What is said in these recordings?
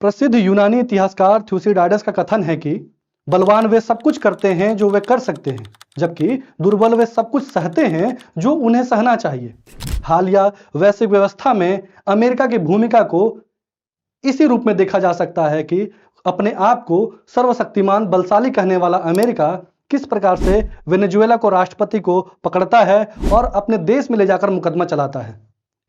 प्रसिद्ध यूनानी इतिहासकार थ्यूसिडाइडस का कथन है कि बलवान वे सब कुछ करते हैं जो वे कर सकते हैं, जबकि दुर्बल वे सब कुछ सहते हैं जो उन्हें सहना चाहिए। हालिया वैश्विक व्यवस्था में अमेरिका की भूमिका को इसी रूप में देखा जा सकता है कि अपने आप को सर्वशक्तिमान बलशाली कहने वाला अमेरिका किस प्रकार से वेनेजुएला को राष्ट्रपति को पकड़ता है और अपने देश में ले जाकर मुकदमा चलाता है।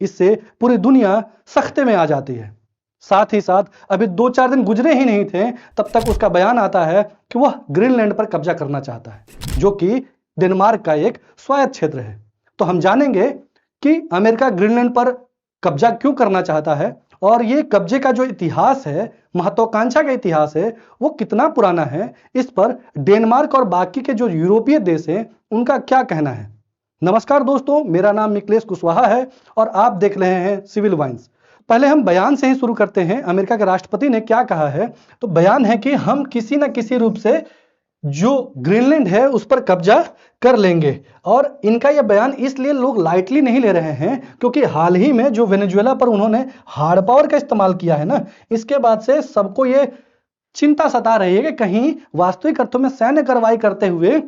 इससे पूरी दुनिया सख्ते में आ जाती है। साथ ही साथ अभी 2-4 दिन गुजरे ही नहीं थे तब तक उसका बयान आता है कि वह ग्रीनलैंड पर कब्जा करना चाहता है, जो कि डेनमार्क का एक स्वायत्त क्षेत्र है। तो हम जानेंगे कि अमेरिका ग्रीनलैंड पर कब्जा क्यों करना चाहता है और ये कब्जे का जो इतिहास है, महत्वाकांक्षा का इतिहास है, वो कितना पुराना है। इस पर डेनमार्क और बाकी के जो यूरोपीय देश हैं उनका क्या कहना है। नमस्कार दोस्तों, मेरा नाम मिकलेश कुशवाहा है और आप देख रहे हैं सिविल वाइन्स। पहले हम बयान से ही शुरू करते हैं। अमेरिका के राष्ट्रपति ने क्या कहा है? तो बयान है कि हम किसी न किसी रूप से जो ग्रीनलैंड है उस पर कब्जा कर लेंगे। और इनका यह बयान इसलिए लोग लाइटली नहीं ले रहे हैं क्योंकि हाल ही में जो वेनेजुएला पर उन्होंने हार्ड पावर का इस्तेमाल किया है ना, इसके बाद से सबको ये चिंता सता रही है कि कहीं वास्तविक अर्थों में सैन्य कार्रवाई करते हुए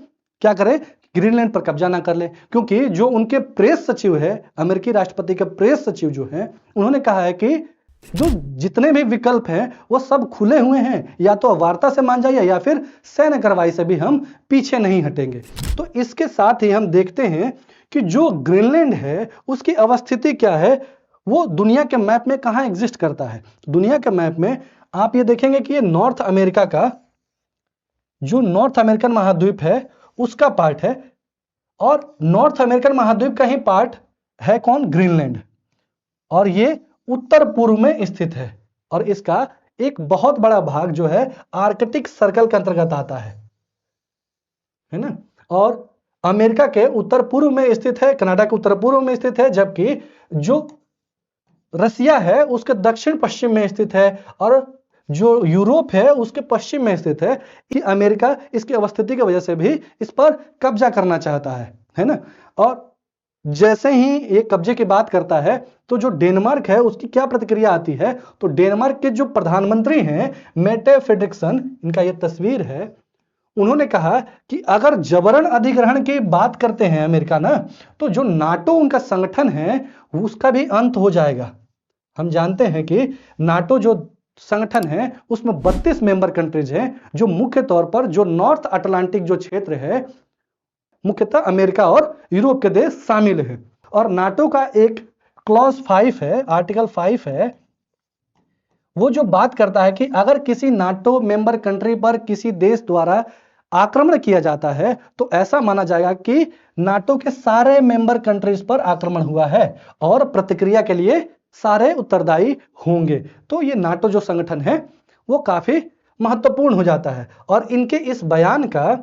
क्या करें, ग्रीनलैंड पर कब्जा ना कर ले। क्योंकि जो उनके प्रेस सचिव है, अमेरिकी राष्ट्रपति के प्रेस सचिव जो है, उन्होंने कहा है कि जो जितने भी विकल्प हैं वो सब खुले हुए हैं, या तो वार्ता से मान जाइए या फिर सैन्य कार्रवाई से भी हम पीछे नहीं हटेंगे। तो इसके साथ ही हम देखते हैं कि जो ग्रीनलैंड है उसकी अवस्थिति क्या है, वो दुनिया के मैप में कहां एग्जिस्ट करता है। दुनिया के मैप में आप ये देखेंगे कि ये नॉर्थ अमेरिका का जो नॉर्थ अमेरिकन महाद्वीप है उसका पार्ट है, और नॉर्थ अमेरिकन महाद्वीप का ही पार्ट है कौन? ग्रीनलैंड। और ये उत्तर पूर्व में स्थित है और इसका एक बहुत बड़ा भाग जो है आर्कटिक सर्कल के अंतर्गत आता है ना। और अमेरिका के उत्तर पूर्व में स्थित है, कनाडा के उत्तर पूर्व में स्थित है, जबकि जो रसिया है उसके दक्षिण पश्चिम में स्थित है और जो यूरोप है उसके पश्चिम में स्थित है। कि अमेरिका इसकी अवस्थिति की वजह से भी इस पर कब्जा करना चाहता है ना। और जैसे ही ये कब्जे की बात करता है तो जो डेनमार्क है उसकी क्या प्रतिक्रिया आती है? तो डेनमार्क के जो प्रधानमंत्री हैं मेटे फ्रेडरिक्सन, इनका ये तस्वीर है, उन्होंने कहा कि अगर जबरन अधिग्रहण की बात करते हैं अमेरिका ना, तो जो नाटो उनका संगठन है उसका भी अंत हो जाएगा। हम जानते हैं कि नाटो जो संगठन है उसमें 32 मेंबर कंट्रीज हैं, जो मुख्य तौर पर जो नॉर्थ अटलांटिक जो क्षेत्र है, मुख्यतः अमेरिका और यूरोप के देश शामिल हैं। और नाटो का एक क्लॉज 5 है, आर्टिकल 5 है, वो जो बात करता है कि अगर किसी नाटो मेंबर कंट्री पर किसी देश द्वारा आक्रमण किया जाता है तो ऐसा माना जाएगा कि नाटो के सारे मेंबर कंट्रीज पर आक्रमण हुआ है और प्रतिक्रिया के लिए सारे उत्तरदायी होंगे। तो ये नाटो जो संगठन है वो काफी महत्वपूर्ण हो जाता है। और इनके इस बयान का,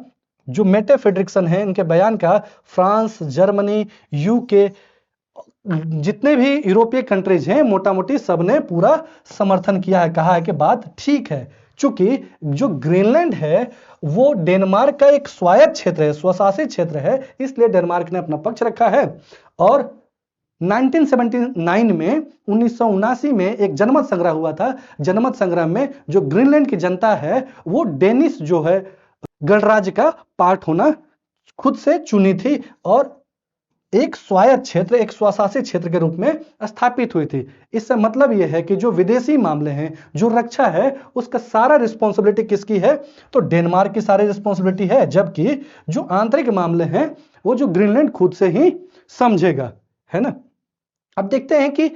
जो मेटे फ्रेडरिक्सन है, इनके बयान का फ्रांस, जर्मनी, यूके, जितने भी यूरोपीय कंट्रीज हैं मोटा मोटी सबने पूरा समर्थन किया है, कहा है कि बात ठीक है। चूंकि जो ग्रीनलैंड है वो डेनमार्क का एक स्वायत्त क्षेत्र है, स्वशासित क्षेत्र है, इसलिए डेनमार्क ने अपना पक्ष रखा है। और 1979 में 1979 में एक जनमत संग्रह हुआ था। जनमत संग्रह में जो ग्रीनलैंड की जनता है वो डेनिश जो है गणराज्य का पार्ट होना खुद से चुनी थी और एक स्वायत्त क्षेत्र, एक स्वशासित क्षेत्र के रूप में स्थापित हुई थी। इससे मतलब यह है कि जो विदेशी मामले हैं, जो रक्षा है, उसका सारा रिस्पॉन्सिबिलिटी किसकी है? तो डेनमार्क की सारी रिस्पॉन्सिबिलिटी है, जबकि जो आंतरिक मामले हैं वो जो ग्रीनलैंड खुद से ही समझेगा, है ना। अब देखते हैं कि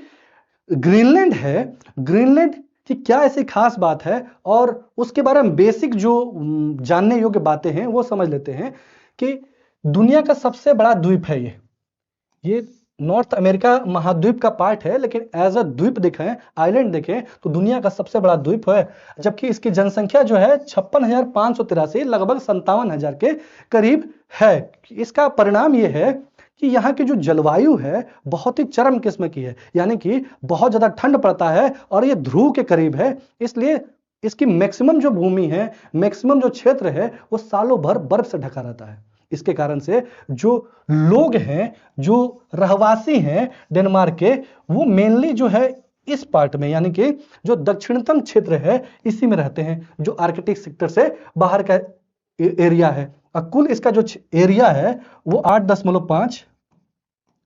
ग्रीनलैंड है, ग्रीनलैंड की क्या ऐसी खास बात है और उसके बारे में बेसिक जो जानने योग्य बातें हैं वो समझ लेते हैं। कि दुनिया का सबसे बड़ा द्वीप है ये नॉर्थ अमेरिका महाद्वीप का पार्ट है, लेकिन एज अ द्वीप देखें, आइलैंड देखें तो दुनिया का सबसे बड़ा द्वीप है, जबकि इसकी जनसंख्या जो है 56,583 लगभग 57,000 के करीब है। इसका परिणाम यह है कि यहाँ की जो जलवायु है बहुत ही चरम किस्म की है, यानी कि बहुत ज्यादा ठंड पड़ता है और ये ध्रुव के करीब है, इसलिए इसकी मैक्सिमम जो भूमि है, मैक्सिमम जो क्षेत्र है वो सालों भर बर्फ से ढका रहता है। इसके कारण से जो लोग हैं, जो रहवासी हैं डेनमार्क के, वो मेनली जो है इस पार्ट में, यानी कि जो दक्षिणतम क्षेत्र है इसी में रहते हैं, जो आर्कटिक सेक्टर से बाहर का एरिया है। और कुल इसका जो एरिया है वो 8.5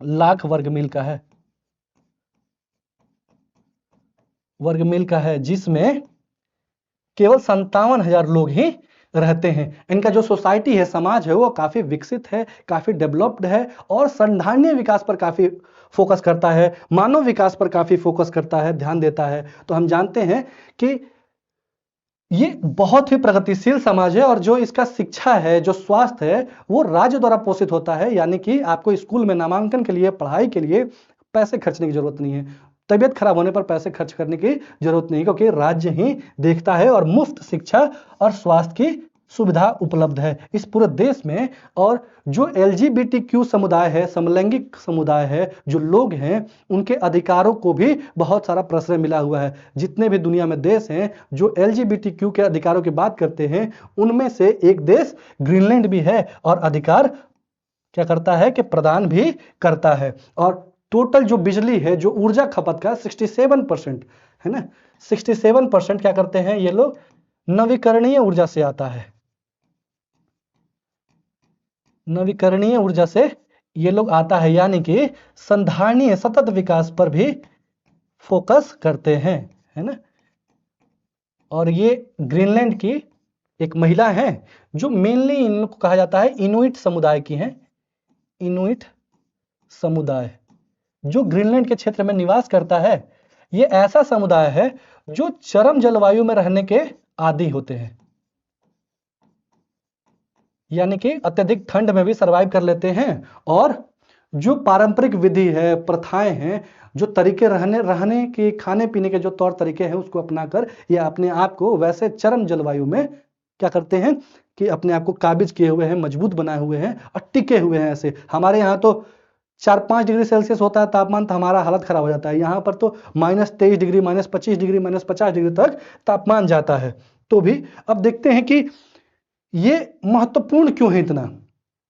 लाख वर्ग मील का है, जिसमें केवल 57,000 लोग ही रहते हैं। इनका जो सोसाइटी है, समाज है, वो काफी विकसित है, काफी डेवलप्ड है और संधारणीय विकास पर काफी फोकस करता है, मानव विकास पर काफी फोकस करता है, ध्यान देता है। तो हम जानते हैं कि ये बहुत ही प्रगतिशील समाज है और जो इसका शिक्षा है, जो स्वास्थ्य है, वो राज्य द्वारा पोषित होता है, यानी कि आपको स्कूल में नामांकन के लिए, पढ़ाई के लिए पैसे खर्चने की जरूरत नहीं है, तबियत खराब होने पर पैसे खर्च करने की जरूरत नहीं, क्योंकि राज्य ही देखता है और मुफ्त शिक्षा और स्वास्थ्य की सुविधा उपलब्ध है इस पूरे देश में। और जो LGBTQ समुदाय है, समलैंगिक समुदाय है, जो लोग हैं, उनके अधिकारों को भी बहुत सारा प्रश्रय मिला हुआ है। जितने भी दुनिया में देश हैं जो LGBTQ के अधिकारों की बात करते हैं, उनमें से एक देश ग्रीनलैंड भी है और अधिकार क्या करता है कि प्रदान भी करता है। और टोटल जो बिजली है, जो ऊर्जा खपत का 67% है ना, 67% क्या करते हैं ये लोग, नवीकरणीय ऊर्जा से आता है, नवीकरणीय ऊर्जा से ये लोग आता है, यानी कि संधारणीय सतत विकास पर भी फोकस करते हैं, है ना। और ये ग्रीनलैंड की एक महिला है जो मेनली इनको कहा जाता है इनुइट समुदाय की हैं, इनुइट समुदाय जो ग्रीनलैंड के क्षेत्र में निवास करता है। ये ऐसा समुदाय है जो चरम जलवायु में रहने के आदी होते हैं, यानी कि अत्यधिक ठंड में भी सरवाइव कर लेते हैं। और जो पारंपरिक विधि है, प्रथाएं हैं, जो तरीके रहने के, खाने पीने के जो तौर तरीके हैं, उसको अपनाकर ये अपने आप को वैसे चरम जलवायु में क्या करते हैं कि अपने आप को काबिज किए हुए हैं, मजबूत बनाए हुए हैं और टिके हुए हैं। ऐसे हमारे यहाँ तो 4-5 डिग्री सेल्सियस होता है तापमान, तो हमारा हालत खराब हो जाता है। यहाँ पर तो -23 डिग्री, -25 डिग्री, -50 डिग्री तक तापमान जाता है। तो भी अब देखते हैं कि ये महत्वपूर्ण क्यों है इतना,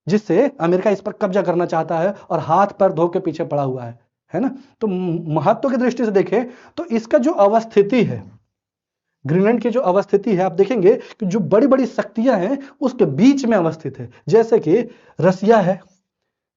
जिससे अमेरिका इस पर कब्जा करना चाहता है और हाथ पर धो के पीछे पड़ा हुआ है ना। तो महत्व की दृष्टि से देखें तो इसका जो अवस्थिति है, ग्रीनलैंड की जो अवस्थिति है, आप देखेंगे कि जो बड़ी बड़ी शक्तियां हैं उसके बीच में अवस्थित है। जैसे कि रसिया है,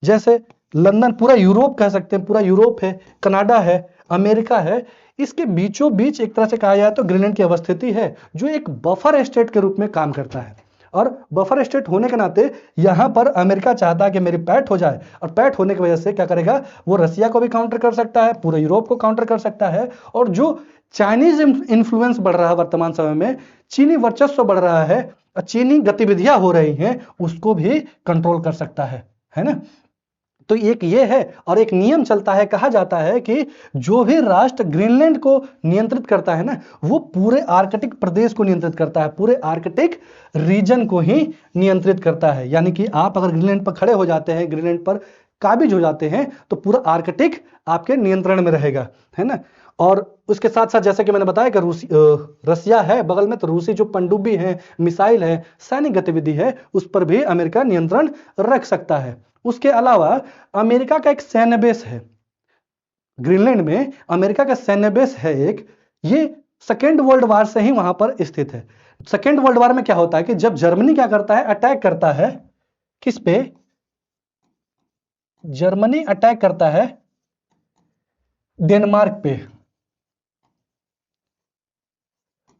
जैसे लंदन, पूरा यूरोप कह सकते हैं, पूरा यूरोप है, कनाडा है, अमेरिका है, इसके बीचों बीच एक तरह से कहा जाए तो ग्रीनलैंड की अवस्थिति है, जो एक बफर स्टेट के रूप में काम करता है। और बफर स्टेट होने के नाते यहां पर अमेरिका चाहता है कि मेरी पैठ हो जाए, और पैठ होने की वजह से क्या करेगा, वो रसिया को भी काउंटर कर सकता है, पूरे यूरोप को काउंटर कर सकता है। और जो चाइनीज इन्फ्लुएंस बढ़ रहा है वर्तमान समय में, चीनी वर्चस्व बढ़ रहा है, चीनी गतिविधियां हो रही हैं, उसको भी कंट्रोल कर सकता है ना। तो एक ये है, और एक नियम चलता है, कहा जाता है कि जो भी राष्ट्र ग्रीनलैंड को नियंत्रित करता है ना, वो पूरे आर्कटिक प्रदेश को नियंत्रित करता है, पूरे आर्कटिक रीजन को ही नियंत्रित करता है। यानी कि आप अगर ग्रीनलैंड पर खड़े हो जाते हैं, ग्रीनलैंड पर काबिज हो जाते हैं, तो पूरा आर्कटिक आपके नियंत्रण में रहेगा, है ना। और उसके साथ साथ जैसे कि मैंने बताया कि रसिया है बगल में, तो रूसी जो पनडुब्बी है, मिसाइल है, सैनिक गतिविधि है, उस पर भी अमेरिका नियंत्रण रख सकता है। उसके अलावा अमेरिका का एक सैन्य बेस है ग्रीनलैंड में, अमेरिका का सैन्य बेस है एक, ये सेकेंड वर्ल्ड वार से ही वहां पर स्थित है। सेकेंड वर्ल्ड वार में क्या होता है कि जब जर्मनी क्या करता है, अटैक करता है, किस पे, जर्मनी अटैक करता है डेनमार्क पे,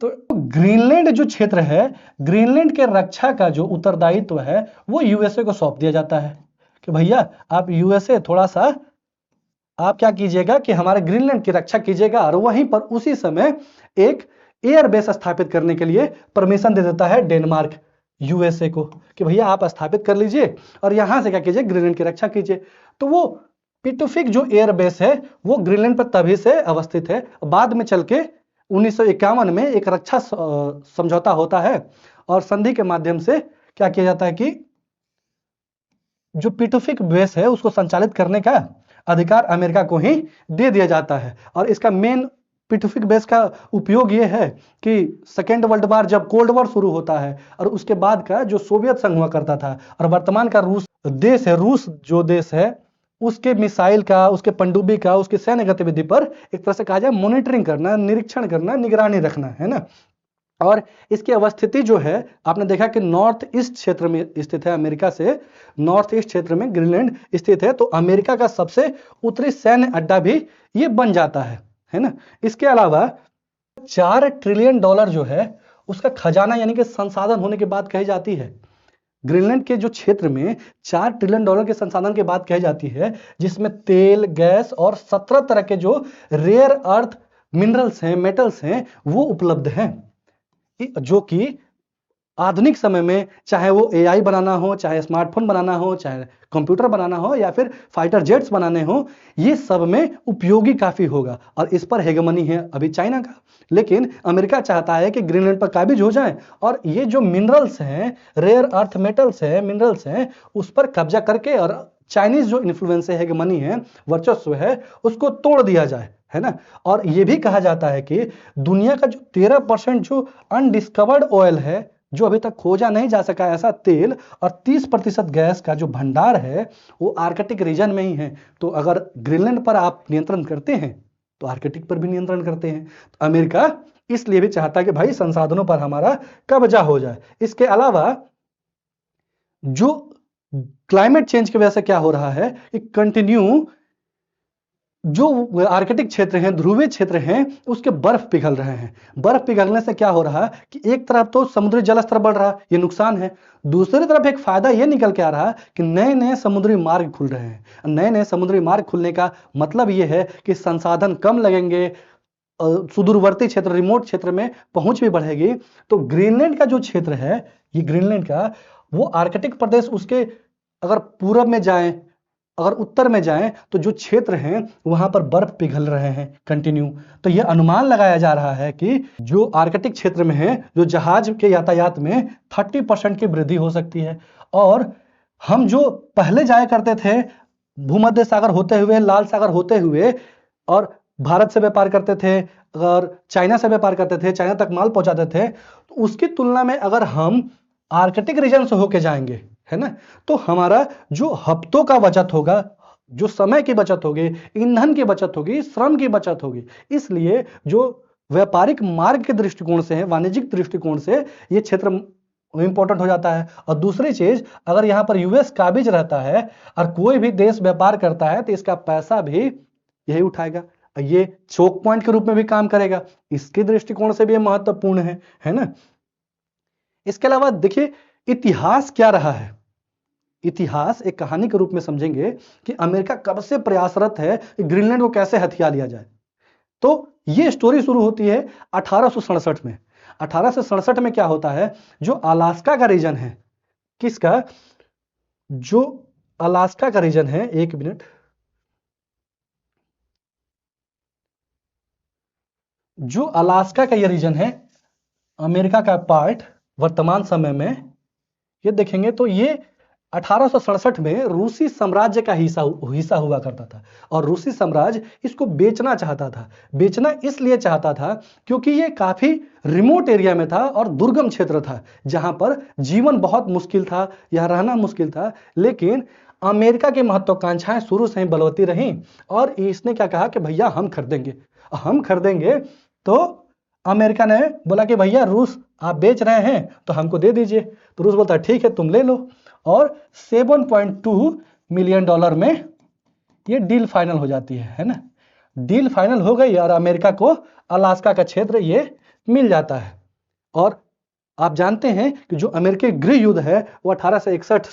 तो ग्रीनलैंड जो क्षेत्र है, ग्रीनलैंड के रक्षा का जो उत्तरदायित्व है वो यूएसए को सौंप दिया जाता है कि भैया आप यूएसए थोड़ा सा आप क्या कीजिएगा कि हमारे ग्रीनलैंड की रक्षा कीजिएगा। और वहीं पर उसी समय एक एयर बेस स्थापित करने के लिए परमिशन दे देता है डेनमार्क यूएसए को कि भैया आप स्थापित कर लीजिए और यहां से क्या कीजिए, ग्रीनलैंड की रक्षा कीजिए। तो वो पिटुफिक जो एयर बेस है वो ग्रीनलैंड पर तभी से अवस्थित है। बाद में चल के 1951 में एक रक्षा समझौता होता है और संधि के माध्यम से क्या किया जाता है कि जो पिटुफिक बेस है उसको संचालित करने का अधिकार अमेरिका को ही दे दिया जाता है। और इसका मेन पिटुफिक बेस का उपयोग यह है कि सेकेंड वर्ल्ड वार, जब कोल्ड वॉर शुरू होता है और उसके बाद का जो सोवियत संघ हुआ करता था और वर्तमान का रूस देश है, रूस जो देश है उसके मिसाइल का, उसके पनडुब्बी का, उसकी सैन्य गतिविधि पर एक तरह से कहा जाए मॉनिटरिंग करना, निरीक्षण करना, निगरानी रखना, है ना। और इसकी अवस्थिति जो है, आपने देखा कि नॉर्थ ईस्ट क्षेत्र में स्थित है, अमेरिका से नॉर्थ ईस्ट क्षेत्र में ग्रीनलैंड स्थित है, तो अमेरिका का सबसे उत्तरी सैन्य अड्डा भी ये बन जाता है ना। इसके अलावा $4 ट्रिलियन जो है उसका खजाना यानी कि संसाधन होने की बात कही जाती है। ग्रीनलैंड के जो क्षेत्र में $4 ट्रिलियन के संसाधन की बात कही जाती है, जिसमें तेल, गैस और 17 तरह के जो रेयर अर्थ मिनरल्स हैं, मेटल्स हैं, वो उपलब्ध हैं, जो कि आधुनिक समय में चाहे वो एआई बनाना हो, चाहे स्मार्टफोन बनाना हो, चाहे कंप्यूटर बनाना हो, या फिर फाइटर जेट्स बनाने हो, ये सब में उपयोगी काफी होगा। और इस पर हेगमनी है अभी चाइना का, लेकिन अमेरिका चाहता है कि ग्रीनलैंड पर काबिज हो जाए और ये जो मिनरल्स हैं, रेयर अर्थ मेटल्स हैं, मिनरल्स हैं, उस पर कब्जा करके और चाइनीज जो इन्फ्लुएंस है, हेगमनी है, वर्चस्व है, उसको तोड़ दिया जाए, है ना। और ये भी कहा जाता है कि दुनिया का जो 13% जो अनडिस्कवर्ड ऑयल है, जो अभी तक खोजा नहीं जा सका ऐसा तेल, और 30% गैस का जो भंडार है वो आर्कटिक रीजन में ही है। तो अगर ग्रीनलैंड पर आप नियंत्रण करते हैं तो आर्कटिक पर भी नियंत्रण करते हैं। तो अमेरिका इसलिए भी चाहता है कि भाई संसाधनों पर हमारा कब्जा हो जाए। इसके अलावा जो क्लाइमेट चेंज की वजह से क्या हो रहा है कि कंटिन्यू जो आर्कटिक क्षेत्र हैं, ध्रुवीय क्षेत्र हैं, उसके बर्फ पिघल रहे हैं। बर्फ पिघलने से क्या हो रहा है कि एक तरफ तो समुद्री जल स्तर बढ़ रहा है, ये नुकसान है, दूसरी तरफ एक फायदा ये निकल के आ रहा है कि नए नए समुद्री मार्ग खुल रहे हैं। नए नए समुद्री मार्ग खुलने का मतलब ये है कि संसाधन कम लगेंगे, सुदूरवर्ती क्षेत्र, रिमोट क्षेत्र में पहुंच भी बढ़ेगी। तो ग्रीनलैंड का जो क्षेत्र है, ये ग्रीनलैंड का, वो आर्कटिक प्रदेश, उसके अगर पूरब में जाएं, अगर उत्तर में जाएं, तो जो क्षेत्र हैं वहां पर बर्फ पिघल रहे हैं कंटिन्यू। तो यह अनुमान लगाया जा रहा है कि जो आर्कटिक क्षेत्र में है, जो जहाज के यातायात में 30% की वृद्धि हो सकती है। और हम जो पहले जाया करते थे भूमध्य सागर होते हुए, लाल सागर होते हुए, और भारत से व्यापार करते थे और चाइना से व्यापार करते थे, चाइना तक माल पहुंचाते थे, तो उसकी तुलना में अगर हम आर्कटिक रीजन से होके जाएंगे, है ना, तो हमारा जो हफ्तों का बचत होगा, जो समय की बचत होगी, ईंधन की बचत होगी, श्रम की बचत होगी। इसलिए जो व्यापारिक मार्ग के दृष्टिकोण से है, वाणिज्यिक दृष्टिकोण से ये क्षेत्र इंपॉर्टेंट हो जाता है। और दूसरी चीज, अगर यहां पर यूएस काबिज रहता है और कोई भी देश व्यापार करता है तो इसका पैसा भी यही उठाएगा, ये चोक पॉइंट के रूप में भी काम करेगा। इसके दृष्टिकोण से भी ये महत्वपूर्ण है ना। इसके अलावा देखिए इतिहास क्या रहा है। इतिहास एक कहानी के रूप में समझेंगे कि अमेरिका कब से प्रयासरत है कि ग्रीनलैंड को कैसे हथिया लिया जाए। तो ये स्टोरी शुरू होती है 1867 में। 1867 में क्या होता है, जो अलास्का का रीजन है, किसका, जो अलास्का का रीजन है, एक मिनट, जो अलास्का का ये रीजन है, अमेरिका का पार्ट, वर्तमान समय में ये देखेंगे तो ये 1867 में रूसी साम्राज्य का हिस्सा हुआ करता था। और रूसी साम्राज्य इसको बेचना चाहता था। बेचना इसलिए चाहता था क्योंकि ये काफी रिमोट एरिया में था और दुर्गम क्षेत्र था, जहां पर जीवन बहुत मुश्किल था, यह रहना मुश्किल था। लेकिन अमेरिका की महत्वाकांक्षाएं शुरू से ही बलवती रहीं और इसने क्या कहा कि भैया हम खरीदेंगे। तो अमेरिका ने बोला कि भैया रूस आप बेच रहे हैं तो हमको दे दीजिए। तो रूस बोलता है ठीक है तुम ले लो, और $7.2 मिलियन में ये डील फाइनल हो जाती है ना। डील फाइनल हो गई और अमेरिका को अलास्का का क्षेत्र ये मिल जाता है। और आप जानते हैं कि जो अमेरिकी गृह युद्ध है वो 1861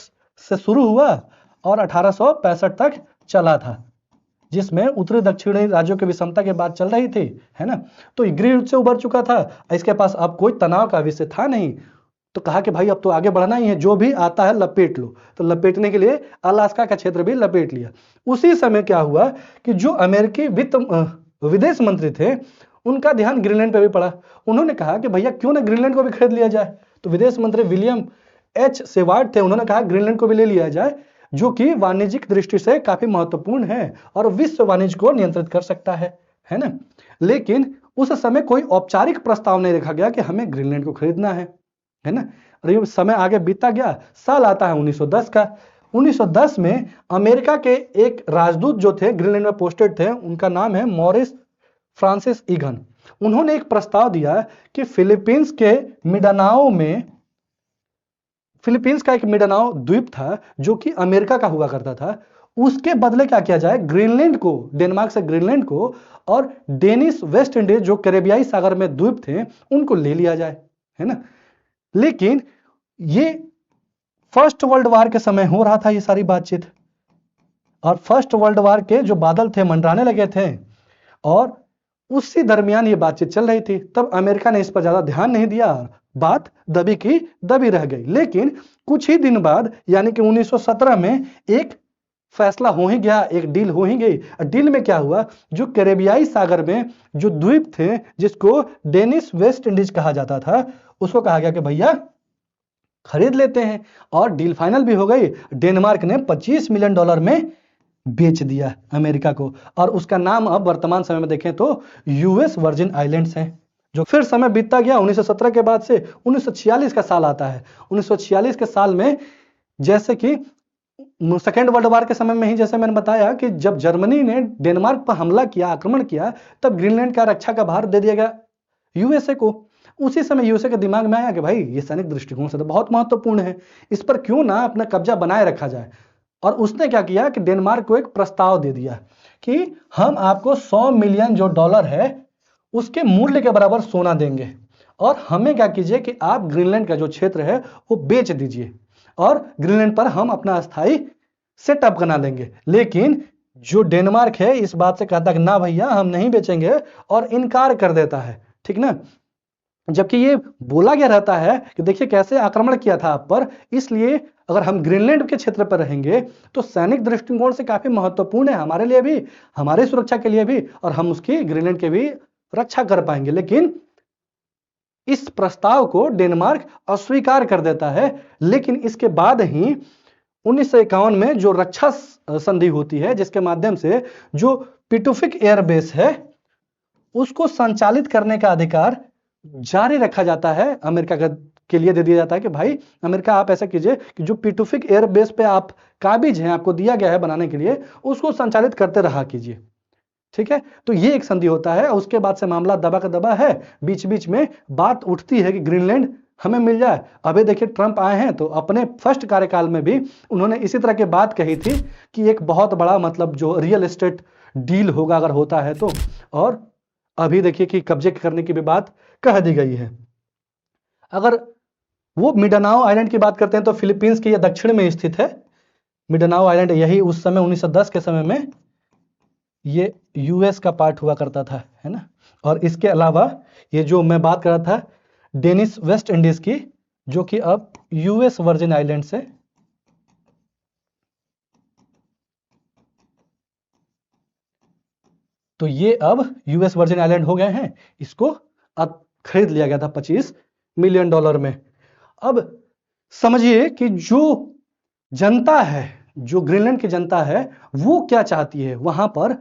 से शुरू हुआ और 1865 तक चला था, जिसमें उत्तरी दक्षिणी राज्यों की विषमता की बात चल रही थी, है ना। तो गृह युद्ध से उबर चुका था, इसके पास अब कोई तनाव का विषय था नहीं। तो कहा कि भाई अब तो आगे बढ़ना ही है, जो भी आता है लपेट लो। तो लपेटने के लिए अलास्का का क्षेत्र भी लपेट लिया। उसी समय क्या हुआ कि जो अमेरिकी विदेश मंत्री थे उनका ध्यान ग्रीनलैंड पे भी पड़ा। उन्होंने कहा कि भैया क्यों ना ग्रीनलैंड को भी खरीद लिया जाए। तो विदेश मंत्री विलियम एच सेवार्ड थे, उन्होंने कहा ग्रीनलैंड को भी ले लिया जाए, जो कि वाणिज्यिक दृष्टि से काफी महत्वपूर्ण है और विश्व वाणिज्य को नियंत्रित कर सकता है ना। लेकिन उस समय कोई औपचारिक प्रस्ताव नहीं रखा गया कि हमें ग्रीनलैंड को खरीदना है ना। और ये समय आगे बीतता गया, साल आता है 1910 का। 1910 में अमेरिका के एक राजदूत जो थे ग्रीनलैंड में पोस्टेड थे, उनका नाम है मॉरिस फ्रांसिस ईगन। उन्होंने एक प्रस्ताव दिया कि फिलीपींस के मिंडानाओ में, फिलीपींस का एक मिंडानाओ द्वीप था जो कि अमेरिका का हुआ करता था, उसके बदले क्या किया जाए, ग्रीनलैंड को, डेनमार्क से ग्रीनलैंड को और डेनिस वेस्ट इंडीज जो कैरेबियाई सागर में द्वीप थे उनको ले लिया जाए, है ना। लेकिन ये फर्स्ट वर्ल्ड वार के समय हो रहा था ये सारी बातचीत, और फर्स्ट वर्ल्ड वार के जो बादल थे मंडराने लगे थे, और उसी दरमियान ये बातचीत चल रही थी। तब अमेरिका ने इस पर ज्यादा ध्यान नहीं दिया, बात दबी की दबी रह गई। लेकिन कुछ ही दिन बाद यानी कि 1917 में एक फैसला हो ही गया, एक डील हो ही गई। डील में क्या हुआ, जो कैरेबियाई सागर में जो द्वीप थे जिसको डेनिस वेस्ट इंडीज कहा जाता था, उसको कहा गया कि भैया खरीद लेते हैं, और डील फाइनल भी हो गई। डेनमार्क ने $25 मिलियन में बेच दिया अमेरिका को, और उसका नाम अब वर्तमान समय में देखें तो यूएस वर्जिन आइलैंड्स है। जो फिर समय बीतता गया, 1917 के बाद से 1946 का साल आता है। 1946 के साल में जैसे कि सेकेंड वर्ल्ड वार के समय में ही, जैसे मैंने बताया कि जब जर्मनी ने डेनमार्क पर हमला किया, आक्रमण किया, तब ग्रीनलैंड का रक्षा का भार दे दिया गया यूएसए को। उसी समय यूएसए के दिमाग में आया कि भाई ये सैनिक दृष्टिकोण से तो बहुत महत्वपूर्ण है, इस पर क्यों ना अपना कब्जा बनाए रखा जाए। और उसने क्या किया कि डेनमार्क को एक प्रस्ताव दे दिया कि हम आपको $100 मिलियन जो डॉलर है उसके मूल्य के बराबर सोना देंगे, और हमें क्या कीजिए कि आप ग्रीनलैंड का जो क्षेत्र है वो बेच दीजिए, और ग्रीनलैंड पर हम अपना अस्थाई सेटअप बना देंगे। लेकिन जो डेनमार्क है इस बात से कहता है कि ना भैया हम नहीं बेचेंगे, और इनकार कर देता है, ठीक ना। जबकि ये बोला गया रहता है कि देखिए कैसे आक्रमण किया था आप पर, इसलिए अगर हम ग्रीनलैंड के क्षेत्र पर रहेंगे तो सैनिक दृष्टिकोण से काफी महत्वपूर्ण है हमारे लिए भी, हमारी सुरक्षा के लिए भी, और हम उसकी ग्रीनलैंड की भी रक्षा कर पाएंगे। लेकिन इस प्रस्ताव को डेनमार्क अस्वीकार कर देता है। लेकिन इसके बाद ही 1951 में जो रक्षा संधि होती है, जिसके माध्यम से जो पिटुफिक एयरबेस है उसको संचालित करने का अधिकार जारी रखा जाता है, अमेरिका के लिए दे दिया जाता है कि भाई अमेरिका आप ऐसा कीजिए कि जो पिटुफिक एयरबेस पे आप काबिज हैं, आपको दिया गया है बनाने के लिए, उसको संचालित करते रहा कीजिए, ठीक है। तो ये एक संधि होता है। उसके बाद से मामला दबा का दबा है। बीच बीच में बात उठती है कि ग्रीनलैंड हमें मिल जाए। अभी देखिए ट्रंप आए हैं तो अपने फर्स्ट कार्यकाल में भी उन्होंने इसी तरह की बात कही थी कि एक बहुत बड़ा मतलब जो रियल एस्टेट डील होगा अगर होता है तो, और अभी देखिए कि कब्जे करने की भी बात कह दी गई है। अगर वो मिंडानाओ आइलैंड की बात करते हैं तो फिलीपींस के ये दक्षिण में स्थित है मिंडानाओ आइलैंड। यही उस समय 1910 के समय में ये यूएस का पार्ट हुआ करता था, है ना। और इसके अलावा ये जो मैं बात कर रहा था डेनिस वेस्ट इंडीज की, जो कि अब यूएस वर्जिन आइलैंड से, तो ये अब यूएस वर्जिन आइलैंड हो गए हैं। इसको अब खरीद लिया गया था $25 मिलियन में। अब समझिए कि जो जनता है, जो ग्रीनलैंड की जनता है, वो क्या चाहती है। वहां पर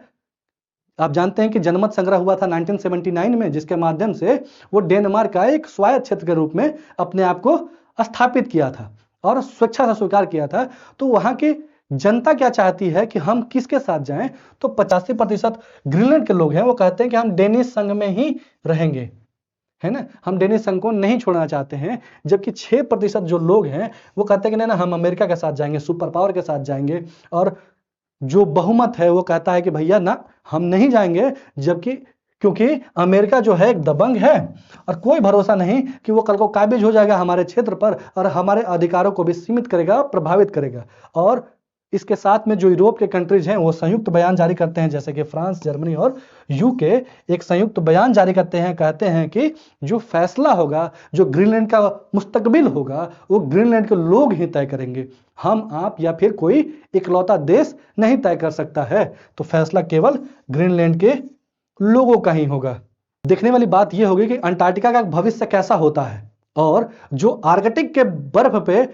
आप जानते हैं कि जनमत संग्रह हुआ था 1979 में, जिसके माध्यम से वो डेनमार्क का एक स्वायत्त क्षेत्र के रूप में अपने आप को स्थापित किया था और स्वेच्छा से स्वीकार किया था। तो वहां की जनता क्या चाहती है कि हम किसके साथ जाएं, तो 85% ग्रीनलैंड के लोग हैं वो कहते हैं कि हम डेनिश संघ में ही रहेंगे, है ना, हम डेनिश संघ को नहीं छोड़ना चाहते हैं। जबकि 6% जो लोग हैं वो कहते हैं कि नहीं, हम अमेरिका के साथ जाएंगे, सुपर पावर के साथ जाएंगे। और जो बहुमत है वो कहता है कि भैया ना, हम नहीं जाएंगे। जबकि क्योंकि अमेरिका जो है एक दबंग है और कोई भरोसा नहीं कि वो कल को काबिज हो जाएगा हमारे क्षेत्र पर और हमारे अधिकारों को भी सीमित करेगा, प्रभावित करेगा। और इसके साथ में जो यूरोप के कंट्रीज हैं वो संयुक्त बयान जारी करते हैं, जैसे कि फ्रांस, जर्मनी और यूके एक संयुक्त बयान जारी करते हैं। कहते हैं कि जो फैसला होगा, जो ग्रीनलैंड का मुस्तकबिल होगा, वो ग्रीनलैंड के लोग ही तय करेंगे। हम, आप या फिर कोई इकलौता देश नहीं तय कर सकता है। तो फैसला केवल ग्रीनलैंड के लोगों का ही होगा। देखने वाली बात यह होगी कि अंटार्कटिका का भविष्य कैसा होता है और जो आर्कटिक के बर्फ पे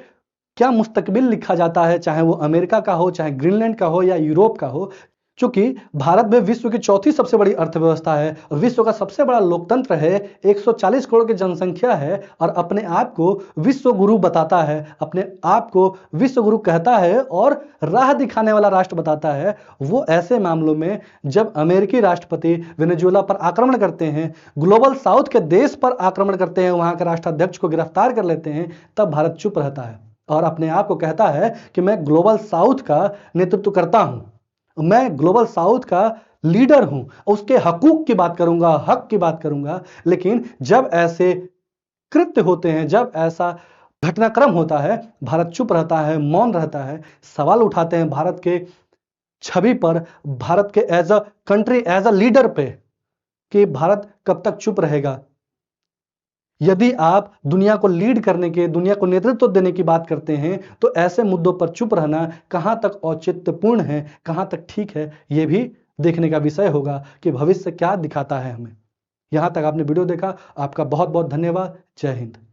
क्या मुस्तकबिल लिखा जाता है, चाहे वो अमेरिका का हो, चाहे ग्रीनलैंड का हो या यूरोप का हो। चूंकि भारत में विश्व की चौथी सबसे बड़ी अर्थव्यवस्था है और विश्व का सबसे बड़ा लोकतंत्र है, 140 करोड़ की जनसंख्या है और अपने आप को विश्व गुरु बताता है, अपने आप को विश्व गुरु कहता है और राह दिखाने वाला राष्ट्र बताता है, वो ऐसे मामलों में जब अमेरिकी राष्ट्रपति वेनेजुएला पर आक्रमण करते हैं, ग्लोबल साउथ के देश पर आक्रमण करते हैं, वहां के राष्ट्राध्यक्ष को गिरफ्तार कर लेते हैं, तब भारत चुप रहता है और अपने आप को कहता है कि मैं ग्लोबल साउथ का नेतृत्व करता हूं, मैं ग्लोबल साउथ का लीडर हूं, उसके हकूक की बात करूंगा, हक की बात करूंगा। लेकिन जब ऐसे कृत्य होते हैं, जब ऐसा घटनाक्रम होता है, भारत चुप रहता है, मौन रहता है। सवाल उठाते हैं भारत के छवि पर, भारत के as a country, as a leader पे, कि भारत कब तक चुप रहेगा। यदि आप दुनिया को लीड करने के, दुनिया को नेतृत्व देने की बात करते हैं, तो ऐसे मुद्दों पर चुप रहना कहां तक औचित्यपूर्ण है, कहां तक ठीक है, यह भी देखने का विषय होगा कि भविष्य क्या दिखाता है हमें। यहां तक आपने वीडियो देखा, आपका बहुत बहुत धन्यवाद। जय हिंद।